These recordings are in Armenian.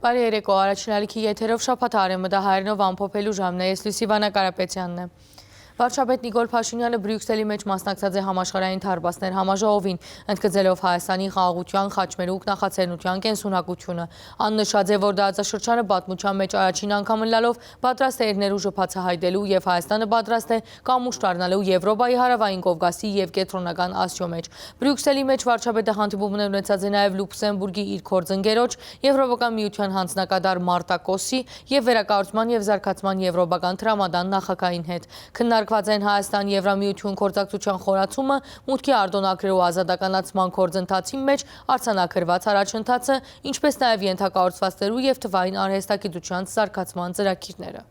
Բարի երեկո, առաջին ալիքի եթերով շաբաթ արևմտա հայերենով ամփոփելու ժամն է, ես Լուսի Վանա Կարապետյանն է։ Վարչապետ Նիկոլ Փաշինյանը Բրյուսելի մեջ մասնակցած է համաշխարհային թարբասներ համաժողովին, ընդգծելով Հայաստանի խաղաղության, խաչմերուկ նախաձեռնության կենսունակությունը։ Աննշած է, որ դարաշրջանը պատմության մեջ առաջին անգամ լալով պատրաստ է իր ներուժը բացահայտելու եւ Հայաստանը պատրաստ է կամուշ դառնալու Եվրոպայի հարավային Կովկասի եւ Կենտրոնական Ասիո մեջ։ Բրյուսելի մեջ վարչապետը հանդիպումներ ունեցած է նաեւ Լյուքսեմբուրգի իր գործընկերոջ, Եվրոպական միության հանձնակատար Մարտա Կոսի եւ վերակառուցման եւ զարգացման եվրոպական տրամադան նախագահին հետ։ Քննարկված են Հայաստան Եվրամիություն գործակցության խորացումը, մուտքի արտոնագրերու ազատականացման գործընթացի մեջ արձանագրված առաջընթացը, ինչպես նաև ենթակառուցվածքներու եւ թվային արհեստագիտության զարգացման ծրագիրները։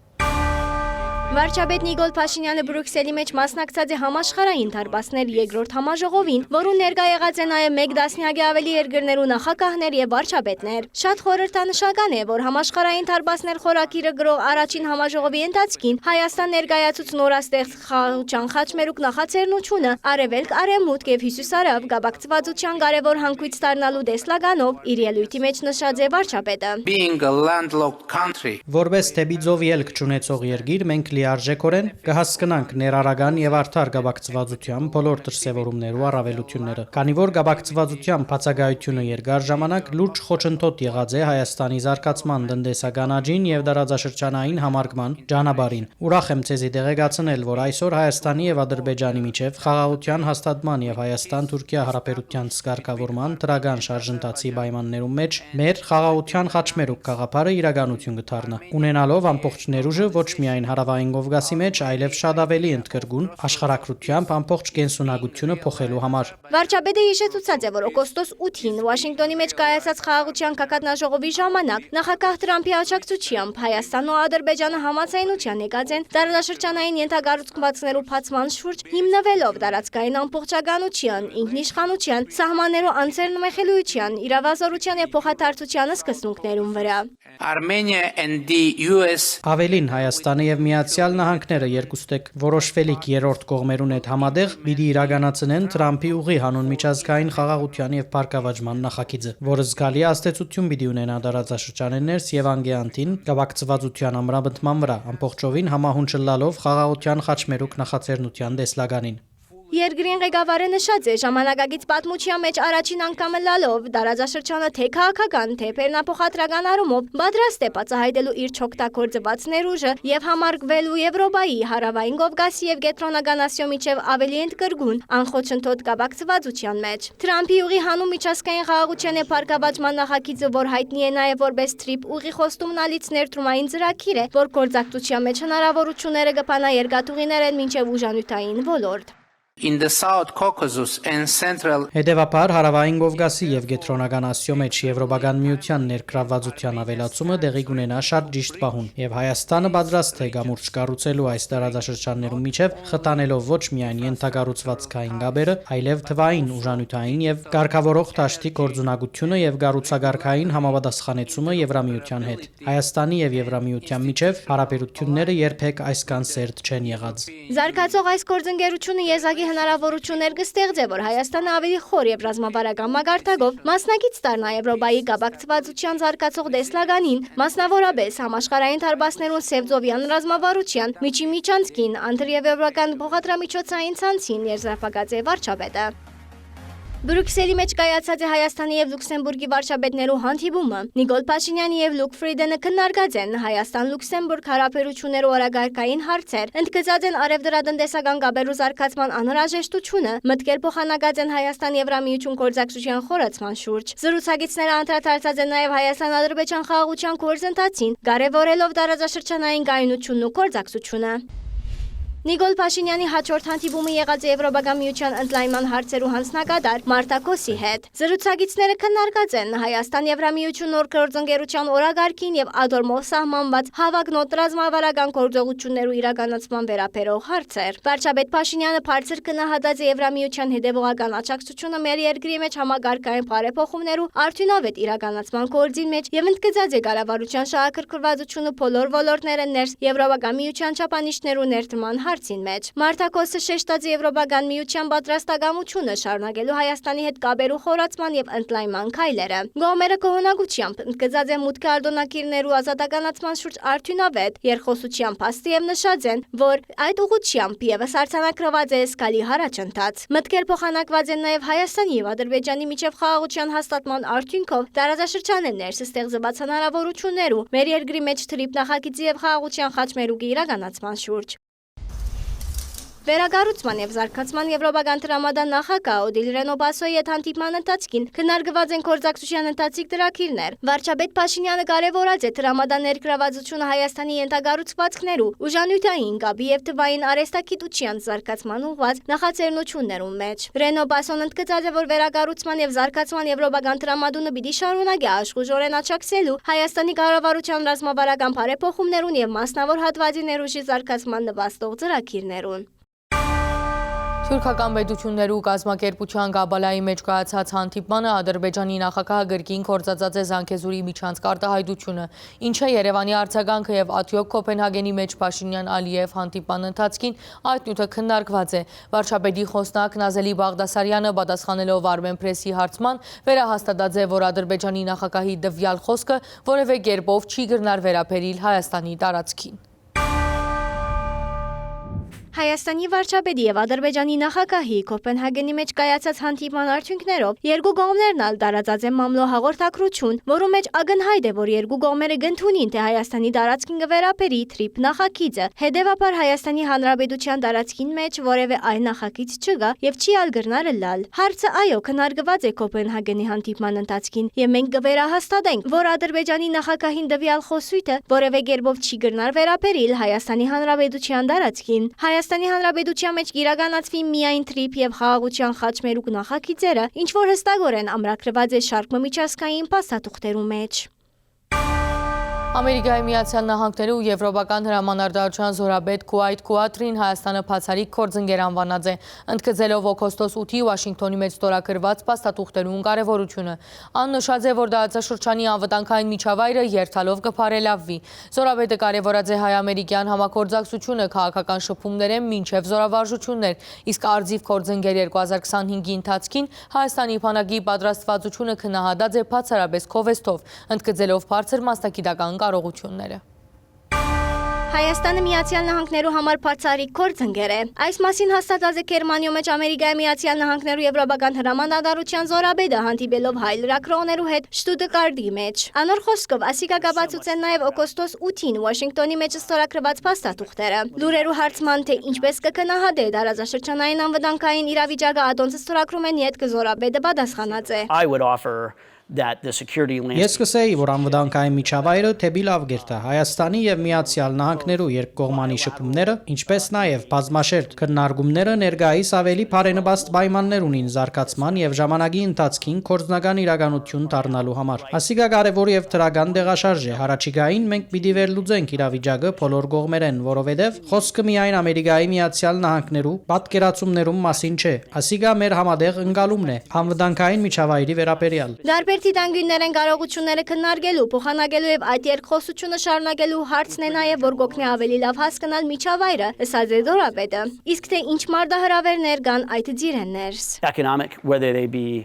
Վարչապետ Նիկոլ Փաշինյանը Բրյուսելի մեջ մասնակցած է համաշխարհային թարբասներ երկրորդ համաժողովին, որում ներկա եղած է նաև մեկ դասնյակի ավելի երկրներու նախագահներ եւ վարչապետներ։ Շատ խորհրդանշական է, որ համաշխարհային թարբասներ խորագիրը գրող առաջին համաժողովի ընթացքին Հայաստան ներկայացուց նորաստեղծ խաղաղության խաչմերուկ նախաձեռնությունը արևելք, արևմուտք եւ հյուսիս-արև գաբակցվածության կարևոր հանգույց դառնալու տեսլականով իր ելույթի մեջ նշած է վարչապետը։ Որպես թեբիձով ելք չունեցող երկիր մենք լիարժեքորեն կհասկնանք ներառական եւ արդար գաբակցվածության բոլոր դրսեւորումներու առավելությունները, քանի որ գաբակցվածության բացակայությունը երկար ժամանակ լուրջ խոչընդոտ եղած է Հայաստանի զարգացման տնտեսական աճին եւ դարաձաշրջանային համարգման ճանապարհին։ Ուրախ եմ ցեզի տեղեկացնել, որ այսօր Հայաստանի եւ Ադրբեջանի միջև խաղաղության հաստատման եւ Հայաստան-Թուրքիա հարաբերության սկարկավորման դրական շարժընթացի պայմաններում մեջ մեր խաղաղության խաչմերուկ գաղափարը իրականություն կդառնա, ունենալով ամբողջ ներուժը ոչ միայն հարավային Կովկասի մեջ, այլև շատ ավելի ընդգրկուն աշխարհակրթությամբ ամբողջ կենսունակությունը փոխելու համար։ Վարչապետը հիշեցուցած է, որ օգոստոս 8-ին Վաշինգտոնի մեջ կայացած խաղաղության կակատնաժողովի ժամանակ նախագահ Թրամփի աջակցությամբ Հայաստանն ու Ադրբեջանը համաձայնության եկած են դարաշրջանային ենթակառուցվածքներու բացման շուրջ հիմնվելով տարածքային ամբողջականության, ինքնիշխանության, սահմաններու անձեռնմխելիության, իրավազորության եւ փոխադարձության սկզբունքներուն վրա։ Ավելին Հայաստանը եւ Միացյալ Նահանգները երկուստեք որոշվելիք երրորդ կողմերուն հետ համատեղ պիտի իրականացնեն Թրամփի ուղի հանուն միջազգային խաղաղության եւ բարգավաճման նախագիծը, որը զգալի ազդեցություն պիտի ունենա տարածաշրջանի ներս եւ անգեանտին գաբակցվածության ամրապնդման վրա, ամբողջովին համահունչ լալով խաղաղության խաչմերուկ նախաձեռնության տեսլականին։ Երկրին ղեկավարը նշած է ժամանակակից պատմության մեջ առաջին անգամ լալով դարաձաշրջանը թե քաղաքական, թե բեռնափոխադրական առումով պատրաստ է բացահայտելու իր չօգտագործված ներուժը եւ համարգվելու Եվրոպայի, հարավային Կովկասի եւ Կենտրոնական Ասիո միջև ավելի ընդգրկուն անխոչընդոտ գաբակցվածության մեջ։ Թրամփի ուղի հանուն միջազգային խաղաղության եւ բարգավաճման նախագիծը, որ հայտնի է նաեւ որպես TRIP ուղի խոստումնալից ներդրումային ծրագիր է, որ գործակցության մեջ հնարավորությունները կփանա երկաթուղիներեն մինչեւ ուժանյութային ոլորտ։ Հետևաբար հարավային Կովկասի եւ Կենտրոնական Ասիո մեջ Եվրոպական միության ներգրավվածության ավելացումը տեղի կունենա շատ ճիշտ պահուն եւ Հայաստանը պատրաստ է կամուրջ կառուցելու այս տարածաշրջաններում միջև խտանելով ոչ միայն ենթակառուցվածքային գաբերը, այլև թվային, ուժանյութային եւ կարգավորող դաշտի գործունակությունը եւ կառուցագարքային համապատասխանեցումը Եվրամիության հետ։ Հայաստանի եւ Եվրամիության միջև հարաբերությունները երբեք այսքան սերտ չեն եղած։ Զարգացող այս գործընկերությունը եզակի հնարավորություններ կստեղծե, որ Հայաստանը ավելի խոր եւ ռազմավարական մակարդակով մասնակից դառնա Եվրոպայի գաբակցվածության զարգացող տեսլականին, մասնավորապես համաշխարհային թարբասներուն Սևծովյան ռազմավարության միջին անդրեեվրոպական փոխադրամիջոցային ցանցին եզրափակած է վարչապետը։ Բրյուսելի մեջ կայացած է Հայաստանի եւ Լյուքսեմբուրգի վարչապետներու հանդիպումը։ Նիկոլ Փաշինյանը եւ Լուկ Ֆրիդենը քննարկած են Հայաստան-Լյուքսեմբուրգ հարաբերություններու օրագարկային հարցեր, ընդգծած են արևդրատնտեսական գաբերու զարգացման անհրաժեշտությունը, մտքեր փոխանակած են Հայաստան-Եվրամիություն գործակցության խորացման շուրջ։ Զրուցակիցները անդրադարձած են նաեւ Հայաստան-Ադրբեջան խաղաղության գործընթացին, կարևորելով տարածաշրջանային կայունությունն ու գործակցությունը։ Նիկոլ Փաշինյանի հաջորդ հանդիպումը եղած է Եվրոպական միության ընդլայնման հարցերու հանձնակատար Մարտա Կոսի հետ։ Զրուցակիցները քննարկած են Հայաստան-Եվրամիություն նոր գործընկերության օրագարկին եւ ադորմով սահմանված հավակնոտ ռազմավարական գործողություններու իրականացման վերաբերող հարցեր։ Վարչապետ Փաշինյանը բարձր գնահատած է Եվրամիության հետևողական աջակցությունը մեր երկրի մեջ համագարկային բարեփոխումներու արդյունավետ իրականացման գործին մեջ եւ ընդգծած է կառավարության շահագրգռվածությունը բոլոր ոլորտները ներս Եվրոպական միության չափանիշներու ներդրման հարցին մեջ։ Մարտակոսը շեշտած Եվրոպական միության պատրաստակամությունը շարունակելու Հայաստանի հետ կապերու խորացման եւ ընդլայնման քայլերը։ Գոմերը կողոնակությամբ ընդգծած են մուտքը արտոնակիրներու ազատականացման շուրջ արդյունավետ երկխոսությամբ փաստի եւ նշած են, որ այդ ուղղությամբ եւս արձանագրված է զգալի առաջընթաց։ Մտքեր փոխանակված են նաեւ Հայաստանի եւ Ադրբեջանի միջև խաղաղության հաստատման արդյունքով տարածաշրջանեն ներս ստեղծված հնարավորություններու մեր երկրի մեջ թրիփ նախագծի եւ խաղաղության խաչմերուկի իրականացման շուրջ։ Վերագառուցման եւ զարգացման եվրոպական տրամադան նախագահ Օդիլ Ռենոբասոյի հետ հանդիպման ընթացքին քննարկված են գործակցության ընթացիկ դրաքիրներ։ Վարչապետ Փաշինյանը կարևորած է տրամադան ներգրավվածությունը Հայաստանի ենթագառուցվածքներու, ուժանյութային կապի եւ թվային արհեստագիտության զարգացման ուղղված նախաձեռնություններում մեջ։ Ռենոբասոն ընդգծած է, որ վերագառուցման եւ զարգացման եվրոպական տրամադունը պիտի շարունակի աշխուժորեն աջակցելու Հայաստանի կառավարության ռազմավարական բարեփոխումներուն եւ մասնավոր հատվածի ներուժի զարգացման նպաստող ծրագիրներուն։ Թուրքական պետություններու կազմակերպության Կաբալայի մեջ կայացած հանդիպմանը Ադրբեջանի նախագահը գրքին կործածած է Զանգեզուրի միջանցք արտահայտությունը, ինչը Երևանի արձագանքը եւ Աթյոք Կոպենհագենի մեջ Փաշինյան-Ալիև հանդիպման ընթացքին այդ նյութը քննարկված է։ Վարչապետի խոսնակ Նազելի Բաղդասարյանը պատասխանելով Armen Press-ի հարցման վերահաստատած է, որ Ադրբեջանի նախագահի դվյալ խոսքը որևէ կերպով չի գրնար վերաբերիլ Հայաստանի տարածքին։ Հայաստանի վարչապետի եւ Ադրբեջանի նախագահի Կոպենհագենի մեջ կայացած հանդիպման արդյունքներով երկու կողմերն ալ տարածած են մամլո հաղորդակցություն, որում մեջ ակնհայտ է, որ երկու կողմերը գտնունին թե Հայաստանի տարածքին կվերապերի թրիփ նախագիծը, հետևաբար Հայաստանի Հանրապետության տարածքին մեջ որևէ այլ նախագիծ չկա եւ չի ալ գրնարը լալ։ Հարցը այո քննարկված է Կոպենհագենի հանդիպման ընթացքին եւ մենք կվերահաստատենք, որ Ադրբեջանի նախագահին դվյալ խոսույթը որևէ կերպով չի գրնար վերաբերիլ Հայաստանի Հանրապետության տարածքին։ Հայաստանի Հանրապետության մեջ իրականացվի միայն թրիփ եւ խաղաղության խաչմերուկ նախագիծերը, ինչ որ հստակորեն ամրագրված է շարք միջազգային փաստաթուղթերու մեջ։ Ամերիկայի Միացյալ Նահանգներու Եվրոպական հրամանատարության զորապետ Քուայթ Քուատրին Հայաստանը բացառիկ քորձընկեր անվանած է, ընդգծելով օգոստոս 8-ի Վաշինգտոնի մեջ ստորագրված փաստաթուղթերուն կարևորությունը։ Ան նշած է, որ տարածաշրջանի անվտանգային միջավայրը երթալով կփարելավվի։ Զորապետը կարևորած է հայ-ամերիկյան համագործակցությունը քաղաքական շփումներեն մինչև զորավարժություններ, իսկ արձիվ քորձընկեր 2025-ի ընթացքին Հայաստանի բանակի պատրաստվածությունը քննադատած է բացառապես քովեստով, ընդգծելով բարձր մասնագիտական կարողությունները։ Հայաստանը Միացյալ Նահանգներու համար բացառիկ գործընկեր է։ Այս մասին հաստատած է Գերմանիո մեջ Ամերիկայի Միացյալ Նահանգներու Եվրոպական հրամանատարության զորապետը հանդիպելով հայ լրագրողներու հետ Շտուտգարտի մեջ։ Անոր խոսքով ասիկա կապացուցեն նաև օգոստոս 8-ին Վաշինգտոնի մեջ ստորագրված փաստաթուղթերը։ Լուրերու հարցման թե ինչպես կգնահատե տարածաշրջանային անվտանգային իրավիճակը ադոնցը ստորագրում են իդ զորապետը պատասխանած է։ Ես կսեի, որ անվտանգային միջավայրը թեպի լավ գերտա Հայաստանի եւ Միացյալ Նահանգներու երկկողմանի շփումները, ինչպես նաեւ բազմաշերտ քննարկումները ներկայիս ավելի բարենպաստ պայմաններ ունին զարգացման եւ ժամանակի ընթացքին կորձնական իրականություն դառնալու համար։ Ասիկա կարևոր եւ դրական տեղաշարժ է։ Հարաճիգային մենք պիտի վերլուծենք իրավիճակը բոլոր կողմերեն, որովհետեւ խոսքը միայն Ամերիկայի Միացյալ Նահանգներու պատկերացումներում մասին չէ։ Ասիկա մեր համատեղ ընկալումն է անվտանգային միջավայրի վերաբերյալ։ Տիտանգյուններեն կարողությունները քննարկելու, փոխանակելու եւ այդ երկխոսությունը շարունակելու հարցն է նաեւ որ գոքնի ավելի լավ հասկանալ միջավայրը, ըսած է զորապետը։ Իսկ թե ինչ մարտահրավերներ կան այդ ձիրեն ներս։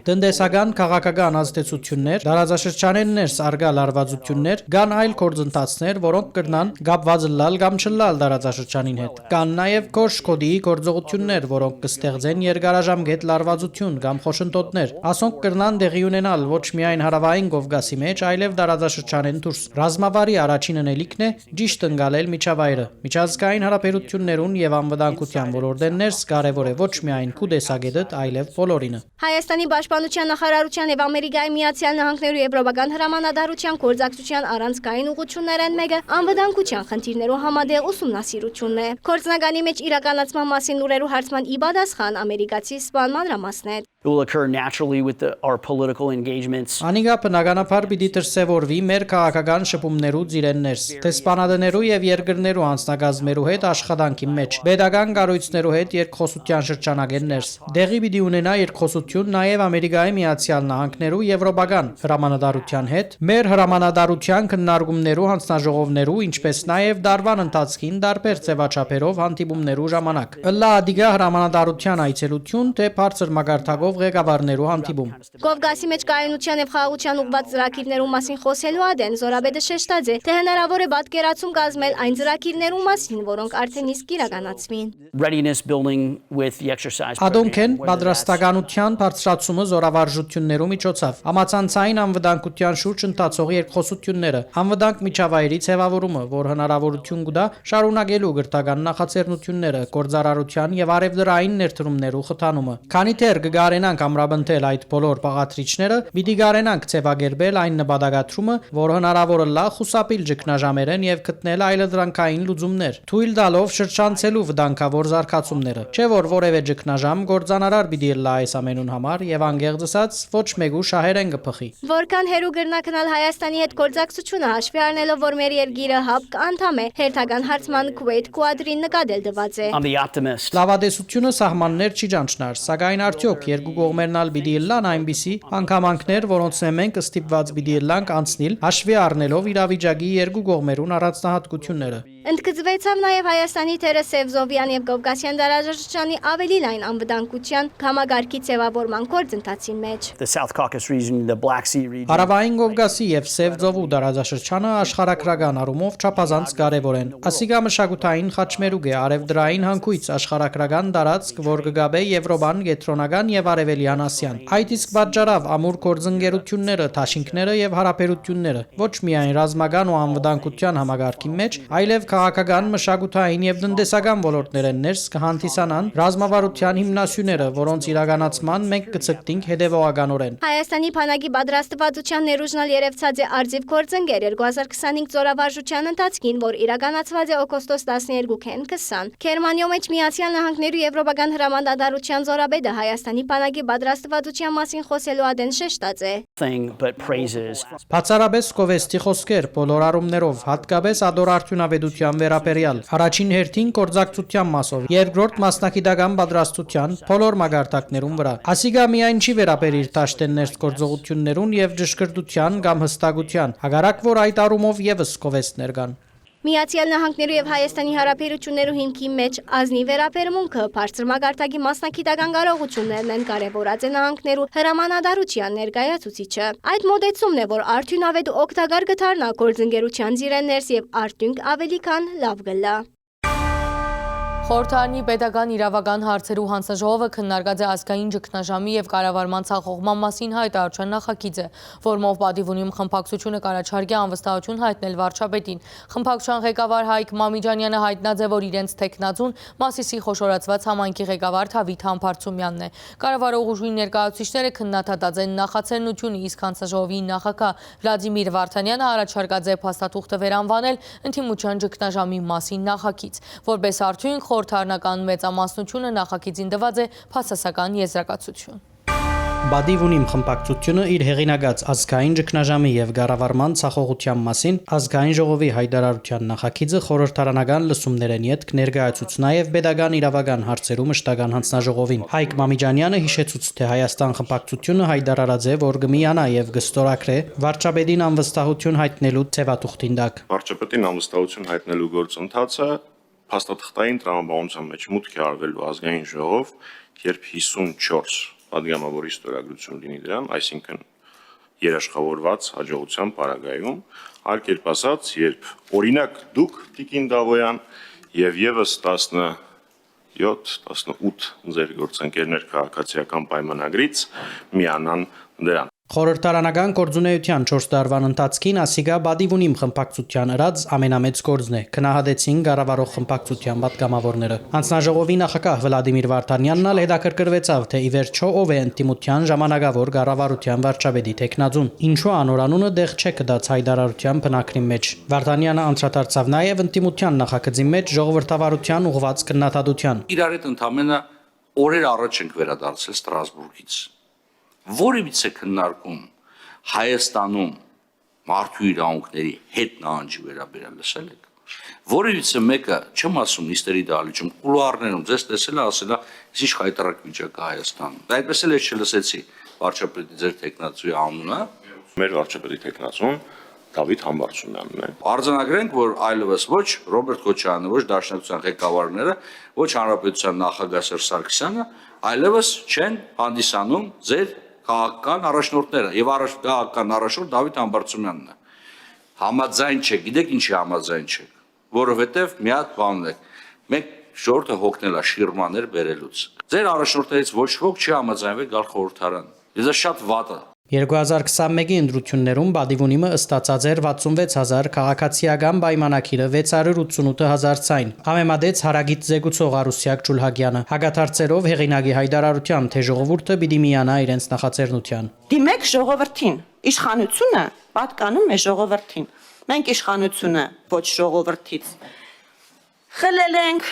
Տնտեսական, քաղաքական ազդեցություններ, տարածաշրջանեն ներս արգա լարվածություններ, կան այլ գործընթացներ, որոնք կրնան կապված լալ կամ չլալ տարածաշրջանին հետ։ Կան նաեւ կոշկոդիի գործողություններ, որոնք կստեղծեն երկարաժամկետ լարվածություն կամ խոշնտոտներ։ Ասոնք կրնան տեղի ունենալ ոչ միայն հարավային Կովկասի մեջ, այլև տարածաշրջանեն դուրս։ Ռազմավարի առաջին ընելիքն է ճիշտ ընկալել միջավայրը։ Միջազգային հարաբերություններուն եւ անվտանգության ոլորտեն ներս կարևոր է ոչ միայն քու տեսակետդ, այլև բոլորինը։ Հայաստանի պաշտպանության նախարարության եւ Ամերիկայի Միացյալ Նահանգներու Եվրոպական հրամանատարության գործակցության առանցքային ուղղություններն մեկը անվտանգության խնդիրներու համատեղ ուսումնասիրությունն է։ Գործնականի մեջ իրականացման մասին լուրերու հարցման ի պատասխան ամերիկացի սպան մանրամասներ It will occur naturally with our political engagements. Անիգա բնականաբար պիտի դրսևորվի մեր քաղաքական շփումներու ծիրեններս, դեսպանատներու եւ երկրներու անձնագազմերու հետ աշխատանքի մեջ, pedagogan կառույցներու հետ երկխոսության շրջանագեններս։ Դեղի պիտի ունենա երկխոսություն նաեւ Ամերիկայի Միացյալ Նահանգներու եվրոպական հրամանատարության հետ, մեր հրամանատարության քննարկումներու հանձնաժողովներու, ինչպես նաեւ դարվան ընթացքին դարբեր ձևաչափերով հանդիպումներու ժամանակ։ Ըլլա ադիգա հրամանատարության այցելություն թե բարձր մագարտակով ղեկավարներու հանդիպում։ Կովկասի մեջ կայունության եւ խաղաղության ուղղված ծրագիրներու մասին խոսելու ադեն Զորաբեդը շեշտած է, թե հնարավոր է պատկերացում կազմել այն ծրագիրներու մասին, որոնք արդեն իսկ իրականացվին։ Readiness building with the exercise Ադոնք են program, whether that's պատրաստականության բարձրացումը զորավարժություններու միջոցով, համացանցային անվտանգության շուրջ ընթացող երկխոսությունները, անվտանգ միջավայրի ձևավորումը, որ հնարավորություն կտա շարունակելու գրթական նախաձեռնությունները, գործարարության եւ արևդրային ներդրումներու խթանումը։ Քանի դեռ կգարենանք ամրապնդել այդ բոլոր բաղադրիչները, պիտի գարենանք ձևակերպել այն նպատակադրումը, որ հնարավոր է լա խուսափիլ ճգնաժամերեն եւ գտնել այլընտրանքային լուծումներ, թույլ տալով շրջանցելու վտանգավոր զարգացումները։ Չէ որ որևէ ճգնաժամ գործանարար պիտի լա այս ամենուն համար եւ անգերձ ասած ոչ մեկու շահերեն կփխի։ Որքան հերու գրնակնալ Հայաստանի հետ գործակցությունը հաշվի առնելով, որ մեր երկիրը ՀԱՊԿ անդամ է, հերթական հարցման Քուվեյթ Quadri-ն նկատել դված է։ I'm the optimist. Լավադեսությունը սահմաններ չի ճանչնար, սակայն արդյոք երկու կողմերն ալ պիտի լան այնպիսի անգամանքներ, որոնց մենք ստիպված պիտի լանք անցնել, հաշվի առնելով իրավիճակի երկու կողմերուն առանձնահատկությունները։ Ընդգծվեցավ նաև Հայաստանի թերը Սևզովյան եւ Կովկասյան դարաշրջանի ավելի լայն անվտանգության համագարկի ձևավորման գործընթացի մեջ։ The South Caucasus region, the Black Sea region. Հարավային Կովկասի եւ Սևձովու դարաշրջանը աշխարհակրական առումով չափազանց կարեւոր են։ Ասիգա մշակութային խաչմերուկ է, արևդրային հանգույց աշխարհակրական տարածք, որ կգաբե Եվրոպան, Կենտրոնական եւ Արևելյան Ասիան։ Այդ իսկ պատճառով ամուր գործընկերությունները, դաշինքները եւ հարաբերությունները ոչ միայն ռազմական ու անվտանգության համագարկի մեջ, այլև քաղաքական, մշակութային եւ տնտեսական ոլորտներեն ներս կհանդիսանան ռազմավարության հիմնասյուները, որոնց իրականացման մենք կցկտենք հետևողականորեն։ Հայաստանի բանակի պատրաստվածության ներուժնալ երևցած է արձիվ գործընկեր 2025 ծորավարժության ընթացքին, որ իրականացված է օգոստոս 12-ին 20։ Գերմանիոյ մեջ Միացյալ Նահանգներու Եվրոպական հրամանատարության Զորաբեդը Հայաստանի բանակի պատրաստվածության մասին խոսելու ադեն շեշտած է։ Thing but praises. Բացառապես կովեստի խոսքեր բոլոր առումներով, հատկապես ադոր արդյունավետության վերաբերյալ, առաջին հերթին գործակցության մասով, երկրորդ մասնակիտական պատրաստության բոլոր մագարտակներուն վրա։ Ասիգա միայն չի վերաբերիր դաշտեններս գործողություններուն եւ ճշգրտության կամ հստակության, հակառակ որ այդ առումով եւս կովեստներ կան։ Միացյալ Նահանգներու եւ Հայաստանի հարաբերություններու հիմքի մեջ ազնի վերաբերմունքը բարձր մագարտակի մասնակիտական կարողություններն են կարևորած է նահանգներու հրամանատարության ներկայացուցիչը։ Այդ մոդեցումն է, որ արդյունավետ ու օգտակար կդառնա գործընկերության ծիրեններս եւ արդյունք ավելի քան լավ գլա։ Խորհրդարանի պետական իրավական հարցերու հանձնաժողովը քննարկած է ազգային ճգնաժամի եւ կառավարման ցախողման մասին հայտարարության նախագիծը, որմով պատիվ ունի խմբակցությունը կարաչարկի անվստահություն հայտնել վարչապետին։ Խմբակցության ղեկավար Հայկ Մամիջանյանը հայտնած է, որ իրենց տեխնացուն Մասիսի խոշորացված համայնքի ղեկավար Թավիթ Համբարձումյանն է։ Կառավարող ուժի ներկայացուցիչները քննադատած են նախաձեռնությունը, իսկ հանձնաժողովի նախագահ Վլադիմիր Վարդանյանը առաջարկած է փաստաթուղթը վերանվանել ընդդիմության ճգնաժամի մասին նախագիծ, որպես արդյունք խորհրդարանական մեծամասնությունը նախագիծին տված է փաստասական եզրակացություն։ Բադիվ ունիմ խմբակցությունը իր հեղինակած ազգային ճգնաժամի եւ կառավարման ցախողության մասին ազգային ժողովի հայտարարության նախագիծը խորհրդարանական լսումներեն յետք ներկայացուց նաեւ pedagogan իրավական հարցերու մշտական հանձնաժողովին։ Հայկ Մամիջանյանը հիշեցուց, թե Հայաստան խմբակցությունը հայտարարած է, որ կմիանա եւ կստորակրե վարչապետին անվստահություն հայտնելու ցեվաթուղթին դակ։ Վարչապետին անվստահություն հայտնելու գործընթացը փաստաթղթային տրամաբանության մեջ մուտք է արվելու ազգային ժողով, երբ 54 պատգամավոր ստորագրություն լինի դրան, այսինքն երաշխավորված հաջողության պարագայում, այլ կերպ ասած, երբ օրինակ դուք Տիկին Դավոյան եւ եւս 17-18 ձեր գործընկերներ քաղաքացիական պայմանագրից միանան դրան։ Խորհրդարանական գործունեության 4 տարվան ընթացքին Ասիգա Բադիվ ունիմ խմբակցության ըրած ամենամեծ գործն է։ Քնահատեցին կառավարող խմբակցության պատգամավորները։ Հանձնաժողովի նախագահ Վլադիմիր Վարդանյանն ալ հետաքրքրվեցավ, թե ի վերջո ով է ընդդիմության ժամանակավոր կառավարության վարչապետի տեխնացուն։ Ինչու անորանունը դեղ չէ կդած հայտարարության բնակրի մեջ։ Վարդանյանը անդրադարձավ նաև ընդդիմության նախագծի մեջ ժողովրդավարության ուղղված քննադատության։ Իրար հետ ընդամենը օրեր առաջ ենք վերադարձել Ստրասբուրգից որևիցե քննարկում Հայաստանում մարդու իրավունքների հետ նահանջի վերաբերյալ լսել եք։ Որևիցե մեկը, չեմ ասում նիստերի դահլիճում, կուլուարներում ձեզ տեսել է, ասել է, ինչ խայտարակ վիճակ է Հայաստանում։ Դա այդպես էլ ես չլսեցի վարչապետի ձեր տեխնացուի անունը։ Մեր վարչապետի տեխնացուն Դավիթ Համբարձումյանն է։ Արձանագրենք, որ այլևս ոչ Ռոբերտ Քոչարյանը, ոչ Դաշնակցության ղեկավարները, ոչ Հանրապետության նախագահ Սերժ Սարգսյանը այլևս չեն հանդիսանում ձեր քաղաքական առաջնորդները եւ քաղաքական առաջնորդ Դավիթ Համբարձումյանն է։ Համաձայն չեք, գիտեք ինչի համաձայն չեք, որովհետեւ մի հատ բան ունեք։ Մենք ժողովուրդը հոգնել է շիրմաներ բերելուց։ Ձեր առաջնորդներից ոչ ոք չի համաձայնվել գալ խորհրդարան։ Դա շատ վատ է։ 2021-ի ընտրություններում Բադիվունիմը ըստացած էր 66000 քաղաքացիական պայմանակիրը 688,000 ցայն։ Համեմատեց Հարագիտ զեկուցող Արուսյակ Ջուլհագյանը։ Հագաթարցերով հեղինակի հայտարարությամբ, թե ժողովուրդը պիտի միանա իրենց նախաձեռնության։ Դիմեք ժողովրդին, իշխանությունը պատկանում է ժողովրդին։ Մենք իշխանությունը ոչ ժողովրդից խլել ենք,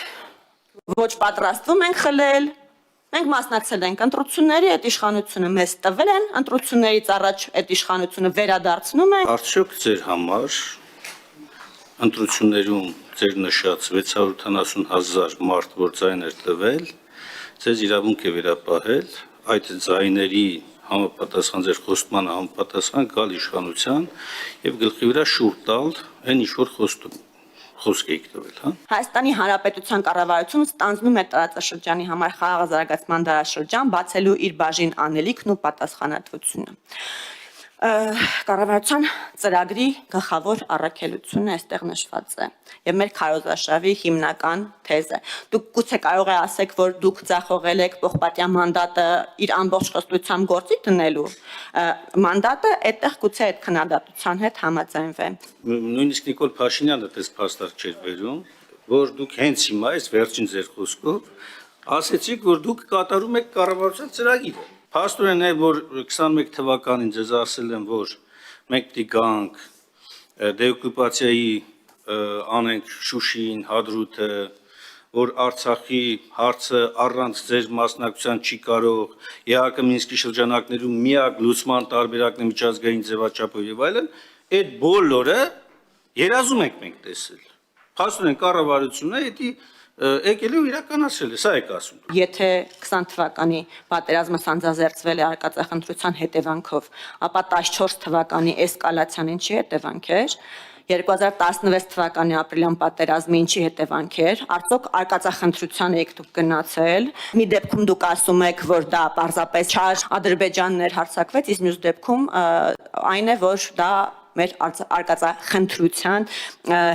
ոչ պատրաստվում ենք խլել։ Մենք մասնակցել ենք ընտրությունների, այդ իշխանությունը մեզ տվել են, ընտրություններից առաջ այդ իշխանությունը վերադարձնում են։ Արդյոք ձեր համար ընտրություններում ձեր նշած 680,000 մարդ, որ ձայն էր տվել, ձեզ իրավունք է վերապահել այդ ձայների համապատասխան ձեր խոստմանը համապատասխան գալ իշխանության եւ գլխի վրա շուռ տալ այն ինչ որ խոսք եք տվել, հա։ Հայաստանի Հանրապետության կառավարությունը ստանձնում է տարածաշրջանի համար խաղաղազարգացման դարաշրջան, բացելու իր բաժին անելիքն ու պատասխանատվությունը։ Կառավարության ծրագրի գլխավոր առաքելությունը այստեղ նշված է եւ մեր քարոզարշավի հիմնական թեզը։ Դուք գուցե կարող է ասեք, որ դուք ձախողել եք Պողպատյան մանդատը իր ամբողջ խստությամբ գործի դնելու մանդատը, այդտեղ գուցե այդ քննադատության հետ համաձայնվե։ Նույնիսկ Նիկոլ Փաշինյանը դες փաստարկ չէր վերում, որ դուք հենց հիմա այս վերջին ձեր խոսքով ասեցիք, որ դուք կատարում եք կառավարության ծրագիրը։ Փաստորեն է, որ 21 թվականին ձեզ ասել եմ, որ մենք պիտի գանք դեօկուպացիայի անենք Շուշին, Հադրութը, որ Արցախի հարցը առանց ձեր մասնակցության չի կարող, ԵԱՀԿ Մինսկի շրջանակներում միակ լուծման տարբերակն է միջազգային ձևաչափով եւ այլն, այդ բոլորը երազում ենք մենք տեսել։ Փաստորեն կառավարությունը դա եկել ու իրականացրել է, սա եք ասում։ Եթե 20 թվականի պատերազմը սանձազերծվել է արկածախնդրության հետևանքով, ապա 14 թվականի էսկալացիան ինչի հետևանք էր, 2016 թվականի ապրիլյան պատերազմի ինչի հետևանք էր, արդյոք արկածախնդրության եք դուք գնացել, մի դեպքում դուք ասում եք, որ դա պարզապես չար Ադրբեջաններ հարձակվեց, իսկ մյուս դեպքում այն է, որ դա մեր արկածախնդրության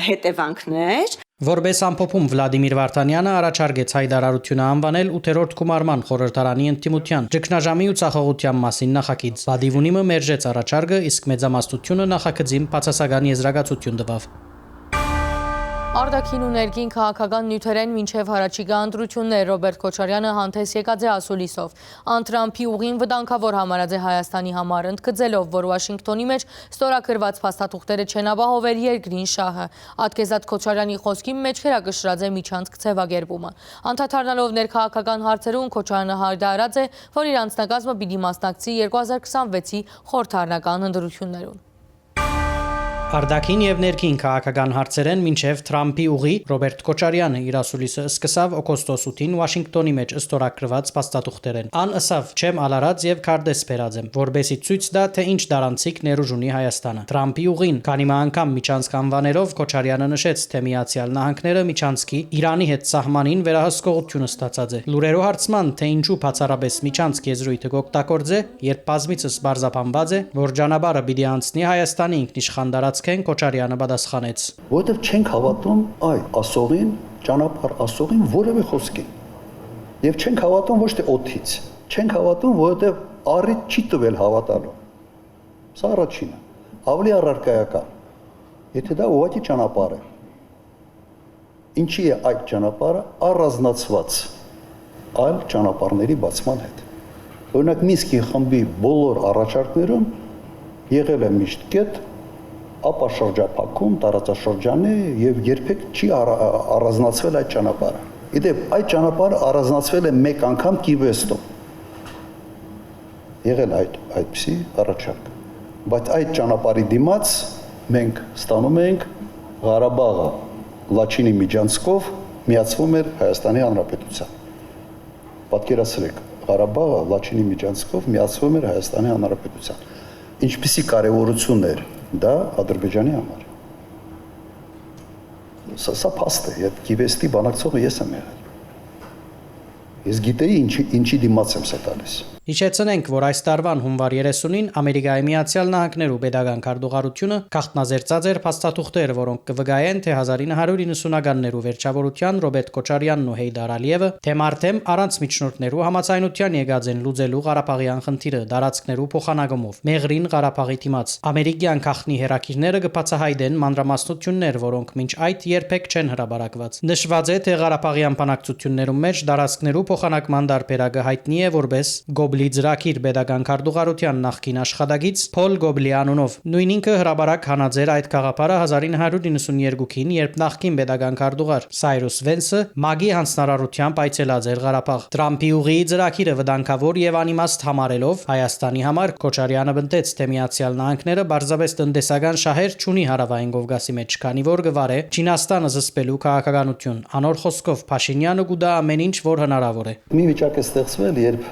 հետևանքն էր։ Որպես ամփոփում Վլադիմիր Վարդանյանը առաջարկեց հայտարարությունը անվանել 8-րդ գումարման խորհրդարանի ընդդիմության ճգնաժամի ու ցախողության մասին նախագիծ։ Բադիվունիմը մերժեց առաջարկը, իսկ մեծամասնությունը նախագծին բացասական եզրակացություն տվավ։ Արտաքին ու ներքին քաղաքական նյութերեն մինչև հարաճիգա ընտրություններ Ռոբերտ Քոչարյանը հանդես եկած է ասուլիսով։ Ան-Թրամփի ուղին վտանգավոր համարած է Հայաստանի համար, ընդգծելով, որ Վաշինգտոնի մեջ ստորագրված փաստաթուղթերը չեն ապահովել երկրին շահը։ Ատկեզատ Քոչարյանի խոսքի մեջքերակշռած է միջանցք ձևակերպումը։ Անդադառնալով ներքաղաքական հարցերում Քոչարյանը հայտարարած է, որ իր անձնակազմը պիտի մասնակցի 2026-ի խորհրդարանական ընտրություններում։ Արտաքին եւ ներքին քաղաքական հարցերեն մինչև Թրամփի ուղի Ռոբերտ Քոչարյանը իր ասուլիսը սկսավ օգոստոս 8-ին Վաշինգտոնի մեջ ստորագրված փաստաթուղթերեն։ Ան ըսավ չեմ ալարած եւ քարտեզ բերած եմ, որբեսի ցույց տա, թե ինչ դարանցիկ ներուժ ունի Հայաստանը։ Թրամփի ուղին քանի անգամ միջանցք անվաներով Քոչարյանը նշեց, թե Միացյալ Նահանգները միջանցքի Իրանի հետ սահմանին վերահսկողությունը ստացած է։ Լուրերու հարցման, թե ինչու բացառապես միջանցք եզրույթը կօգտագործե, երբ բազմիցս բարձապանված է, որ ճանապարհը պիտի անցնի Հայաստանի ինքնիշխան Քոչարյանը պատասխանեց. Որտեղ չենք հավատում այդ ասողին, ճանապարհ ասողին որևէ խոսքին։ Եվ չենք հավատում ոչ թե օդից, չենք հավատում, որովհետև առիթ չի տվել հավատալու։ Սա առաջինը, ավելի առարկայական։ Եթե դա ուղղակի ճանապարհ է։ Ինչի է այդ ճանապարհը առանձնացված այլ ճանապարհների բացման հետ։ Օրինակ Մինսկի խմբի բոլոր առաջարկներում եղել է միշտ կետ ապա շրջափակում տարածաշրջանի եւ երբեք չի առանձնացվել այդ ճանապարհը։ Իդեպ այդ ճանապարհը առանձնացվել է մեկ անգամ Կիվեստում։ եղել այդպիսի առաջարկ։ Բայց այդ ճանապարհի դիմաց մենք ստանում ենք Ղարաբաղը Լաչինի միջանցքով միացվում էր Հայաստանի Հանրապետության։ Պատկերացրեք, Ղարաբաղը Լաչինի միջանցքով միացվում էր Հայաստանի Հանրապետության։ Ինչպիսի կարևորություն էր դա Ադրբեջանի համար։ Սա փաստ է, այդ գիվեստի բանակցողը ես եմ եղել։ Ես գիտեի ինչի դիմաց եմ սա տալիս։ Հիշեցնենք, որ այս տարվան հունվար 30-ին Ամերիկայի Միացյալ Նահանգներու Պետական քարտուղարությունը կանխնազերծած էր փաստաթուղթեր, որոնք կվկայեն, թե 1990-ականներու վերջավորության Ռոբերտ Քոչարյանն ու Հեյդար Ալիևը թեմարթեմ առանց միջնորդներու համաձայնության եկած են լուծելու Ղարաբաղյան խնդիրը դարածքներու փոխանակումով։ Մեղրին Ղարաբաղի դիմաց ամերիկյան քաղտնի հերակիրները կբացահայտեն մանրամասնություններ, որոնք մինչ այդ երբեք չեն հրաբարակված։ Նշված է, թե Ղարաբաղյան բանակցություններում մեջ դարածքներու փոխանակման դարբերակը հայտնի է որպես Գոբլի ծրագիր Պետական քարտուղարության նախկին աշխատագից Փոլ Գոբլի անունով։ Նույն ինքը հրաբարակ հանաձեր այդ գաղափարը 1992-ին, երբ նախկին Պետական քարտուղար Սայրուս Վենսը ՄԱԳ-ի հանձնարարությամբ այցելած էր Ղարաբաղ։ Տրամփի ուղիի ծրագիրը վտանգավոր եւ անիմաստ համարելով Հայաստանի համար Քոչարյանը բնտեց, թե Միացյալ Նահանգները բարձրապես տնտեսական շահեր չունի հարավային Կովկասի մեջ, քանի որ գվարե Չինաստանը զսպելու քաղաքականություն։ Անոր խոսքով Փաշինյանը գուտա ամեն ինչ, որ հնարավոր է։ Մի վիճակ է ստեղծվել, երբ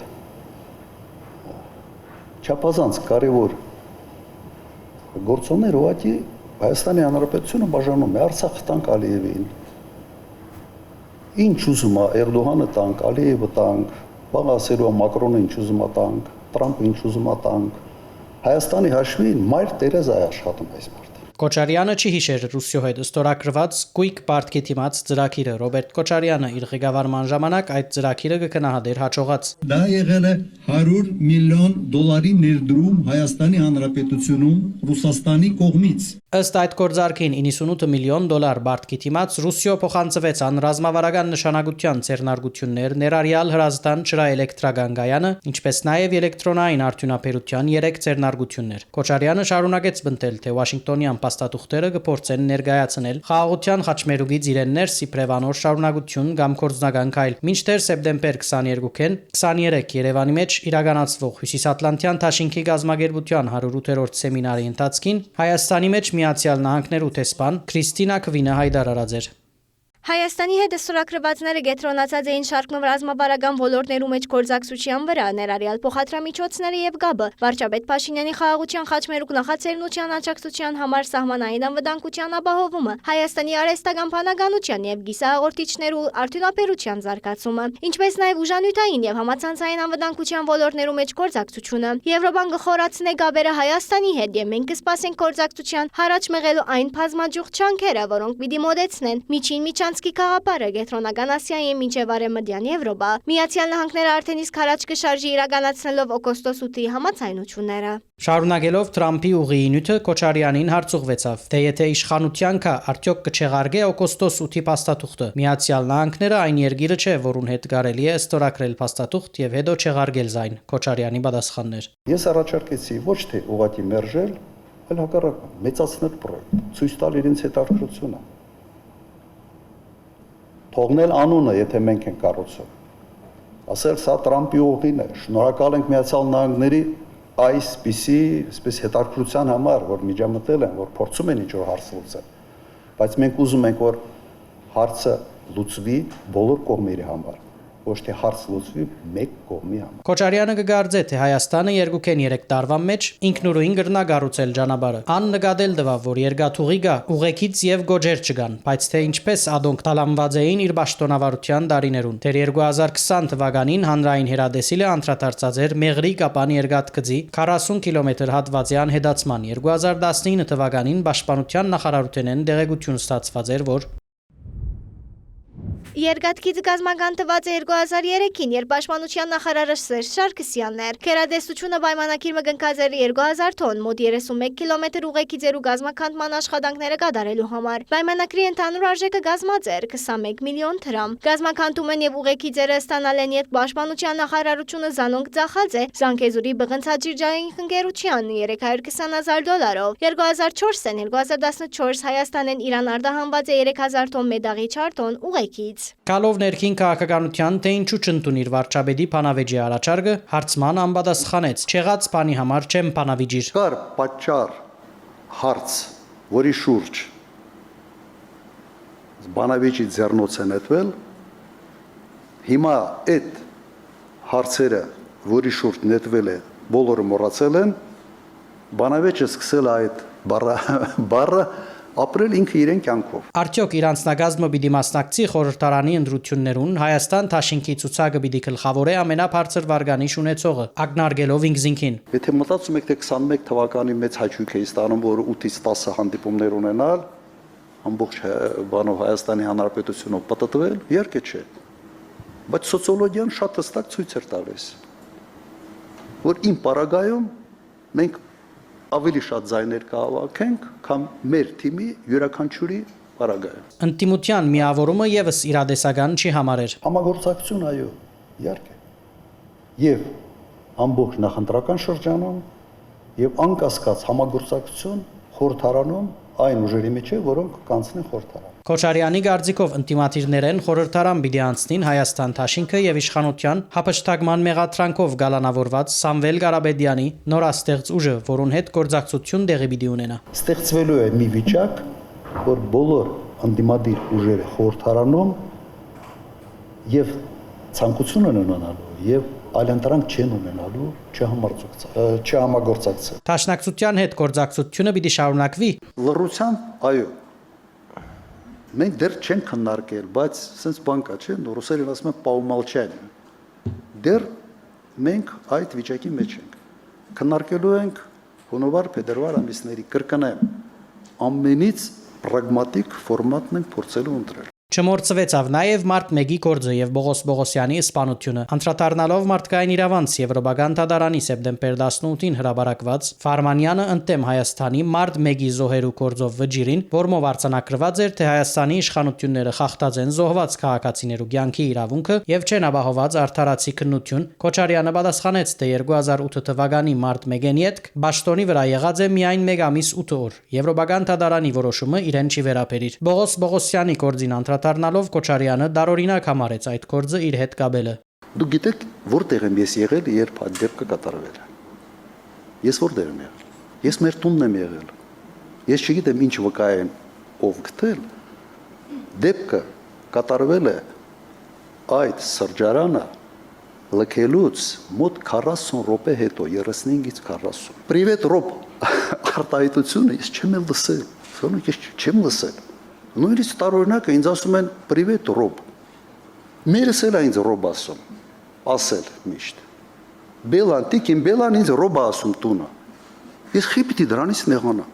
չափազանց կարևոր գործոններ ուղղակի Հայաստանի Հանրապետությունը բաժանում է Արցախը տանք Ալիևին։ Ինչ ուզում է Էրդողանը տանք, Ալիևը տանք, բաղասերու Մակրոնը ինչ ուզում է տանք, Տրամպը ինչ ուզում է տանք։ Հայաստանի հաշվին մայր տերեզ է աշխատում այս մարդը։ Քոչարյանը չի հիշեր Ռուսիո հետ ստորագրված Կույկ պարտքի դիմաց ծրագիրը։ Ռոբերտ Քոչարյանը իր ղեկավարման ժամանակ այդ ծրագիրը կգնահատեր հաջողած։ Դա եղել է 100 միլիոն դոլարի ներդրում Հայաստանի Հանրապետությունում Ռուսաստանի կողմից։ Ըստ այդ գործարքին 98 միլիոն դոլար բարտքի դիմաց Ռուսիո փոխանցվեց անրազմավարական նշանակության ձեռնարկություններ, ներառյալ Հրազդան ջրաէլեկտրագանգայանը, ինչպես նաև էլեկտրոնային արդյունաբերության 3 ձեռնարկություններ։ Քոչարյանը շարունակեց բնտել, թե Վաշինգտոնյան փաստաթուղթերը կփորձեն ներկայացնել խաղաղության խաչմերուկից իրեն ներս իբրև անոր շարունակություն կամ կորձնական քայլ։ Մինչդեռ սեպտեմբեր 22-ին 23 Երևանի մեջ իրականացվող Հյուսիսատլանտյան Դաշինքի գազագերբության 108-րդ սեմինարի ընթացքին Հայաստանի մեջ Միացյալ Նահանգներու տեսփան Քրիստինա Քվինը հայտարարած էր։ Հայաստանի հետ ստորագրվածները կենտրոնացած էին շարքնով ռազմավարական ոլորտներու մեջ գործակցության վրա, ներառյալ փոխադրամիջոցները եւ ԳԱԲ-ը, վարչապետ Փաշինյանի խաղաղության խաչմերուկ նախաձեռնության աջակցության համար սահմանային անվտանգության ապահովումը, Հայաստանի արհեստական բանականության եւ գիսահաղորդիչներու արդյունաբերության զարգացումը, ինչպես նաեւ ուժանյութային եւ համացանցային անվտանգության ոլորտներու մեջ գործակցությունը։ Եվրոպան կխորացնե ԳԱԲ-ը Հայաստանի հետ եւ մենք կսպասենք գործակցության հարաճ մղելու այն բազմաջուղ չանքերը, որոնք պիտի մոդեցնեն միջին Կաղապարը Կենտրոնական Ասիայի մինչև Արևմտյան Եվրոպա։ Միացյալ Նահանգները արդեն իսկ հարաճ կշարժի իրականացնելով օգոստոս 8-ի համաձայնությունները։ Շարունակելով Տրամփի ուղիի նյութը Քոչարյանին հարցուղվեցավ, թե եթե իշխանության կա արդյոք կչեղարկե օգոստոս 8-ի փաստաթուղթը։ Միացյալ Նահանգները այն երկիրը չէ, որուն հետ կարելի է ստորագրել փաստաթուղթ եւ հետո չեղարկել զայն։ Քոչարյանի պատասխաններ։ Ես առաջարկեցի ոչ թե ուղղակի մերժել, այլ հակառակը մեծացնել պրոյեկտը, ցույց տալ իրենց հետաքրքրությունը։ Թողնել անունը, եթե մենք ենք կառուցում։ Ասել սա Տրամփի ուղին է։ Շնորհակալ ենք Միացյալ Նահանգների այսպիսի հետաքրքրության համար, որ միջամտել են, որ փորձում են ինչ-որ հարց լուծել։ Բայց մենք ուզում ենք, որ հարցը լուծվի բոլոր կողմերի համար, ոչ թե հարց լուծվի մեկ կողմի համար։ Քոչարյանը կգարձե, թե Հայաստանը 2-3 տարվա մեջ ինքնուրույն կրնա կառուցել ճանապարհը։ Ան նկատել դվա, որ երկաթուղի գա, ուղեկից եւ գոջեր չկան, բայց թե ինչպես ադոնք տալանված էին իր պաշտոնավարության տարիներուն։ Դեռ 2020 թվականին հանրային հերադեսիլը անդրադարձած էր Մեղրի Կապան երկաթգծի 40 կիլոմետր հատվածյան հետացման։ 2019 թվականին Պաշտպանության նախարարութենեն դեղեցություն ստացված էր, որ Երկաթգիծը կազմականտված է 2003-ին, երբ Պաշտպանության նախարարը Սերժ Սարգսյանն էր։ Քերադեսությունը պայմանագիր մկնկած էր 2000 տոն, մոտ 31 կիլոմետր ուղեկիցերու կազմաքանդման աշխատանքները կատարելու համար։ Պայմանագրի ընդհանուր արժեքը կազմած էր 21 միլիոն դրամ։ Կազմաքանդումն եւ ուղեկիցերը ստանալ են, երբ Պաշտպանության նախարարությունը զանոնք ծախած է Զանգեզուրի բղնցաջրջային ընկերության $320,000։ 2004-ին 2014 Հայաստանեն Իրան արտահանված է 3000 տոն մետաղի 4 տոն ուղեկից։ Գալով ներքին քաղաքականության, թե ինչու չընդունիր վարչապետի Փանավեջի առաջարկը, հարցման անպատասխանեց. «Չեղած բանի համար չեմ Փանավիջիր»։ Կար պատճառ հարց, որի շուրջ Բանավեջի ձեռնոց է նետվել, հիմա այդ հարցերը, որի շուրջ նետվել է, բոլորը մոռացել են, Բանավեջը սկսել այդ բառը ապրել ինքը իրեն կյանքով։ Արդյոք իր անձնագազմը պիտի մասնակցի խորհրդարանի ընտրություններուն, Հայաստան Թաշինքի ցուցակը պիտի գլխավորե ամենաբարձր վարգանիշ ունեցողը, ակնարկելով ինքզինքին։ Եթե մտածում եք, թե 21 թվականի մեծ հաճույք է ստանում, որ 8-ից 10 հանդիպումներ ունենալ, ամբողջ բանով Հայաստանի Հանրապետությունով պատտվել, իհարկե չէ։ Բայց սոցիոլոգիան շատ հստակ ցույց էր տալիս, որ իմ պարագայում մենք ավելի շատ ձայներ կհավաքենք, քան մեր թիմի յուրաքանչյուրի պարագայում։ Ընդդիմության միավորումը եւս իրադեսական չի համարեր։ Համագործակցություն, այո, իհարկե։ Եվ ամբողջ նախընտրական շրջանում եւ անկասկած համագործակցություն խորհրդարանում այն ուժերի մեջ է, որոնք կանցնեն խորհրդարան։ Քոչարյանի կարծիքով ընդդիմադիրներեն խորհրդարան պիտի անցնին Հայաստան Թաշինքը եւ իշխանության հապշտակման մեղադրանքով գալանավորված Սամվել Ղարաբեդյանի նորաստեղծ ուժը, որուն հետ գործակցություն տեղի պիտի ունենա։ Ստեղծվելու է մի վիճակ, որ բոլոր ընդդիմադիր ուժերը խորհրդարանում եւ ցանկություն են ունենալու եւ այլընտրանք չեն ունենալու չհամագործակցել։ Տաշնակցության հետ գործակցությունը պիտի շարունակվի։ Լռությամբ, այո։ Մենք դեռ չենք քննարկել, բայց sense բան կա, չէ՞, ռուսերեն ասում են «պաումալչան»։ Դեռ մենք այդ վիճակի մեջ ենք։ Քննարկելու ենք հունվար-փետրվար ամիսների կրկնեմ ամենից պրագմատիկ ֆորմատն ենք փորձելու ընտրել։ Չմոռցվեցավ նաև մարտ 1-ի գործը եւ Բողոս Բողոսյանի սպանությունը։ Անդրադառնալով մարդկային իրավանց Եվրոպական դատարանի սեպտեմբեր 18-ին հրաբարակված Ֆարմանյանը ընդդեմ Հայաստանի մարտ 1-ի զոհերու գործով վճիրին, որմով արձանագրված էր, թե Հայաստանի իշխանությունները խախտած են զոհված քաղաքացիներու կյանքի իրավունքը եւ չեն ապահոված արդարացի քննություն, Քոչարյանը պատասխանեց, թե 2008 թվականի մարտ 1-ին յետք Բաշտոնի վրա եղած է միայն 1 ամիս 8 օր։ Եվրոպական դատարանի որոշումը իրեն չի վերապերիր։ Բողոս Բողոսյանի գործին անդրադառնալով Քոչարյանը դարօրինակ համարեց այդ գործը իր հետ կապելը։ Դուք գիտեք, որտեղ եմ ես եղել, երբ այդ դեպքը կատարվել է։ Ես որտեղ եմ եղել։ Ես մեր տունն եմ եղել։ Ես չգիտեմ ինչ վկա են ով գտել։ Դեպքը կատարվել է այդ սրճարանը լքելուց մոտ 40 րոպե հետո, 35-ից 40։ Պրիվետ Ռոբ արտահայտությունը ես չեմ լսել։ Ֆոնիկ ես չեմ լսել։ Նույնիսկ տարօրինակը ինձ ասում են պրիվետ Ռոբ։ Մերս էլ ինձ Ռոբ ասել միշտ։ Բելան, տիկին Բելան ինձ Ռոբ ասում տունը։ Ես խի պիտի դրանից նեղանամ։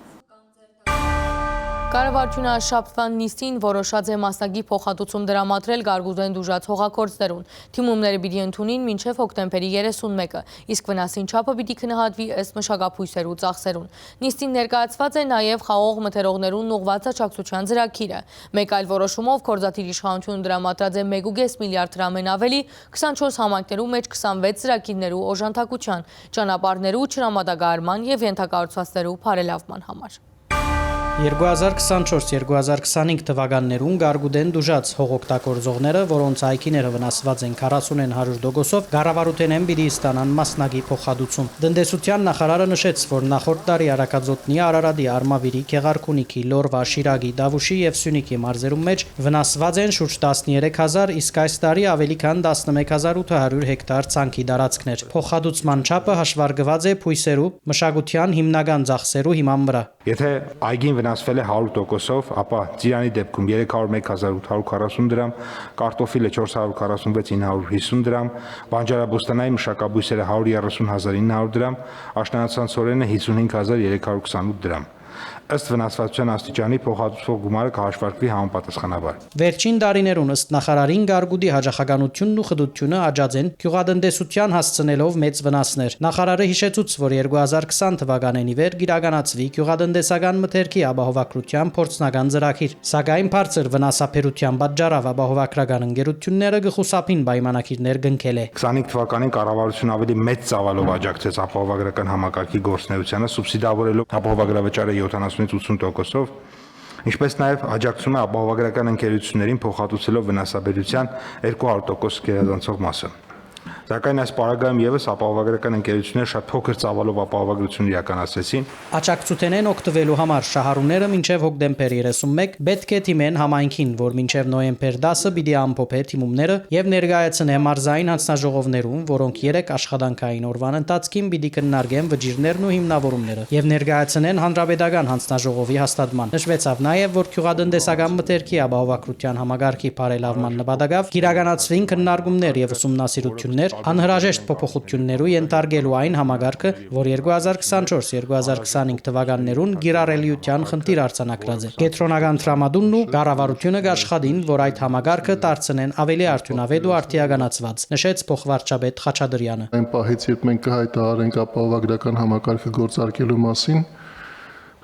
Կառավարությունը շաբթվան նիստին որոշած է մասնագի փոխհատուցում դրամատրել Գարգուզեն դուժած հողագործներուն։ Թիմումները պիտի ընդունին մինչև հոկտեմբերի 31-ը, իսկ վնասին չափը պիտի քննադատվի ըստ մշակափույսերու ծախսերուն։ Նիստին ներկայացված է նաև խաղող մթերողներուն ուղղված աջակցության ծրագիրը։ Մեկ այլ որոշումով գործադիր իշխանությունը դրամատրած է 1.5 միլիարդ դրամեն ավելի 24 համայնքներու մեջ 26 ծրագիրներու օժանդակության, ճանապարհներու չրամատագարման եւ ենթակառուցվածքներու բարելավման համար։ 2024-2025 թվականներուն Գարգուդեն դուժած հողօգտագործողները, որոնց այգիները վնասված են 40-100%-ով, կառավարութենեն պիտի ստանան մասնագի փոխհատուցում։ Տնտեսության նախարարը նշեց, որ նախորդ տարի Արաքածոտնի, Արարատի, Արմավիրի, Գեղարքունիքի, Լորվա, Շիրակի, Դավուշի եւ Սյունիքի մարզերում մեջ վնասված են շուրջ 13000, իսկ այս տարի ավելի քան 11800 հեկտար ցանքի տարածքներ։ Փոխհատուցման չափը հաշվարկված է փույսերու, մշակության հիմնական ծախսերու հիման վրա։ Եթե այգին վնասվել է 100%-ով, ապա ծիրանի դեպքում 301840 դրամ, կարտոֆիլը 446950 դրամ, բանջարաբոստանային մշակաբույսերը 130900 դրամ, աշնանացան ցորենը 55328 դրամ։ Ըստ վնասվածության աստիճանի փոխհատուցվող գումարը կհաշվարկվի համապատասխանաբար։ Վերջին տարիներուն ըստ նախարարին Գարգուդի հաջախականությունն ու խդությունը աջած են գյուղատնտեսության հասցնելով մեծ վնասներ։ Նախարարը հիշեցուց, որ 2020 թվականին ի վեր կիրականացվի գյուղատնտեսական մթերքի ապահովագրության փորձնական ծրագիր, սակայն բարձր վնասափերության պատճառով ապահովագրական ընկերությունները գխուսափին պայմանագիրներ կնքել է։ 25 թվականին կառավարությունը ավելի մեծ ծավալով աջակցեց ապահովագրական համակարգի գործունեությանը, սուբսիդավորելով ապահովագրավճարը 70-ից 80%-ով, ինչպես նաև աջակցում է ապահովագրական ընկերություններին փոխհատուցելով վնասաբերության 200% գերազանցող մասը։ Սակայն այս պարագայում եւս ապահովագրական ընկերությունները շատ փոքր ծավալով ապահովագրություն իրականացրեցին։ Աջակցութենեն օգտվելու համար շահառուները մինչև հոկտեմբեր 31 պետք է թիմեն համայնքին, որ մինչև նոյեմբեր 10-ը պիտի ամփոփե թիմումները եւ ներկայացնե մարզային հանձնաժողովներում, որոնք 3 աշխատանքային օրվան ընթացքում պիտի քննարկեն վճիրներն ու հիմնավորումները եւ ներկայացնեն հանրապետական հանձնաժողովի հաստատման։ Նշվեցավ նաեւ, որ գյուղատնտեսական մթերքի ապահովագրության համագարքի բարելավման նպատակով կիրականացվին քննարկումներ եւ ուսումնասիրություններ անհրաժեշտ փոփոխություններու ենթարկելու այն համագարկը, որ 2024-2025 թվականներուն գիրառելիության խնդիր արձանագրած է։ Կենտրոնական տրամադունն ու կառավարությունը կաշխատին, որ այդ համագարկը դարձնեն ավելի արդյունավետ ու արդիականացված, նշեց փոխվարչապետ Խաչատրյանը։ Այն պահից, երբ մենք կհայտարարենք ապահովագրական համակարգը գործարկելու մասին,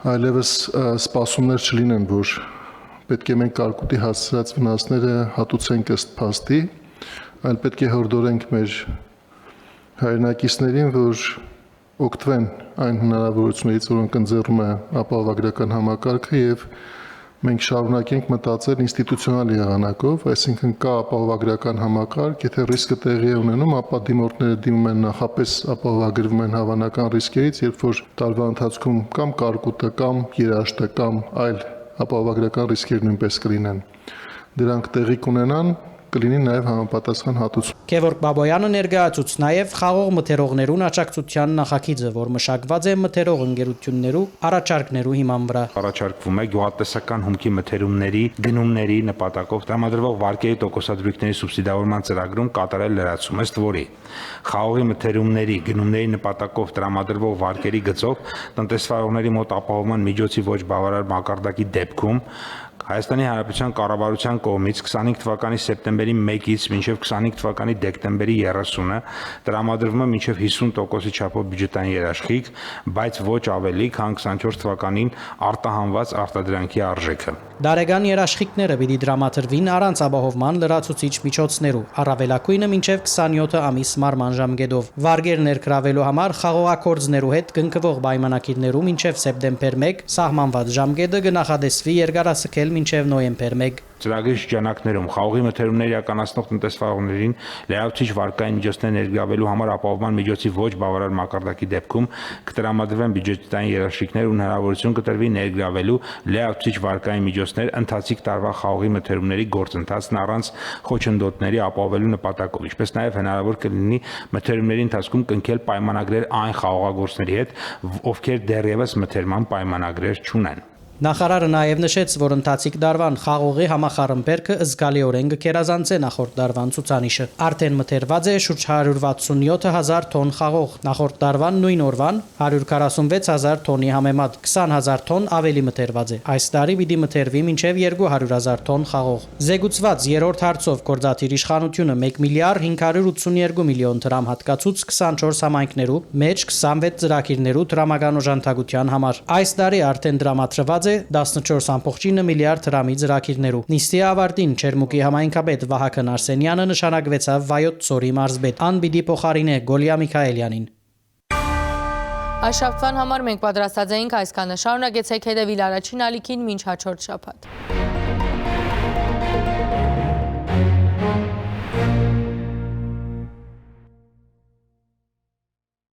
այլևս սպասումներ չլինեն, որ պետք է մենք կարկուտի հասցրած վնասները հատուցենք ըստ փաստի, այլ պետք է հորդորենք մեր հայրենակիցներին, որ օգտվեն այն հնարավորություններից, որոնք ընձեռում է ապահովագրական համակարգը եւ մենք շարունակենք մտածել ինստիտուցիոնալ եղանակով, այսինքն կա ապահովագրական համակարգ, եթե ռիսկը տեղի է ունենում, ապա դիմորդները դիմում են նախապես ապահովագրվում են հավանական ռիսկերից, երբ որ տարվա ընթացքում կամ կարկուտը, կամ երաշտը, կամ այլ ապահովագրական ռիսկեր նույնպես կլինեն։ Դրանք տեղի կունենան, կլինի նաև համապատասխան հատուցում։ Գևորգ Բաբոյանը ներկայացուց նաև խաղող մթերողներուն աջակցության նախագիծը, որ մշակված է մթերող ընկերություններու առաջարկներու հիման վրա։ Առաջարկվում է գյուղատնտեսական հումքի մթերումների գնումների նպատակով տրամադրվող վարկերի տոկոսադրույքների սուբսիդավորման ծրագրում կատարել լրացում, ըստ որի խաղողի մթերումների գնումների նպատակով տրամադրվող վարկերի գծով տնտեսվարողների մոտ ապահովման միջոցի ոչ բավարար մակարդակի դեպքում Հայաստանի Հանրապետության կառավարության կողմից 25 թվականի սեպտեմբերի 1-ից մինչև 25 թվականի դեկտեմբերի 30-ը տրամադրվում է մինչև 50%-ի չափով բյուջետային երաշխիք, բայց ոչ ավելի, քան 24 թվականին արտահանված արտադրանքի արժեքը։ Դարեգան երաշխիքները պիտի դրամադրվին առանց ապահովման լրացուցիչ միջոցներու, առավելակույնը մինչև 27 ամիս մարման ժամկետով։ Վարկեր ներգրավելու համար խաղողակորձներու հետ կնքվող պայմանագիրներու մինչև սեպտեմբեր 1 սահմանված ժամկետը կնախադեсվի երկարասկել մինչև նոյեմբեր 1։ Ծրագրի շրջանակներում խաղողի մթերումներ իրականացնող տնտեսվարողներին լրացուցիչ վարկային միջոցներ ներգրավելու համար ապահովման միջոցի ոչ բավարար մակարդակի դեպքում կտրամադրվեն բյուջետային երաշխիքներ ու հնարավորություն կտրվի ներգրավելու լրացուցիչ վարկային միջոցներ ընթացիկ տարվա խաղողի մթերումների գործընթացն առանց խոչընդոտների ապահովելու նպատակով, ինչպես նաև հնարավոր կլինի մթերումների ընթացքում կնքել պայմանագրեր այն խաղողագործների հետ, ովքեր դեռևս մթերման պայմանագրեր չունեն։ Նախարարը նաև նշեց, որ ընթացիկ դարվան խաղողի համախառնբերքը զգալիորեն կգերազանցե նախորդ դարվան ցուցանիշը։ Արդեն մթերված է շուրջ 167,000 տոն խաղող, նախորդ դարվան նույն օրվան 146,000 տոնի համեմատ 20,000 տոն ավելի մթերված է։ Այս տարի պիտի մթերվի մինչև 200,000 տոն խաղող։ Զեկուցված երրորդ հարցով գործադիր իշխանությունը 1 միլիարդ 582 միլիոն դրամ հատկացուց 24 համայնքներու մեջ 26 ծրագիրներու դրամական օժանդակության համար։ Այս տարի արդեն դրամատրված 14.9 միլիարդ դրամի ծրագիրներու։ Նիստի ավարտին Չերմուկի համայնքապետ Վահագն Արսենյանը նշանակվեցավ Վայոց ծորի մարզպետ, ան պիտի փոխարինե Գոլիա Միքայելյանին։ Այս շաբթվան համար մենք պատրաստած էինք այսքանը։ Շարունակեցեք հետևել առաջին ալիքին մինչ հաջորդ շաբաթ։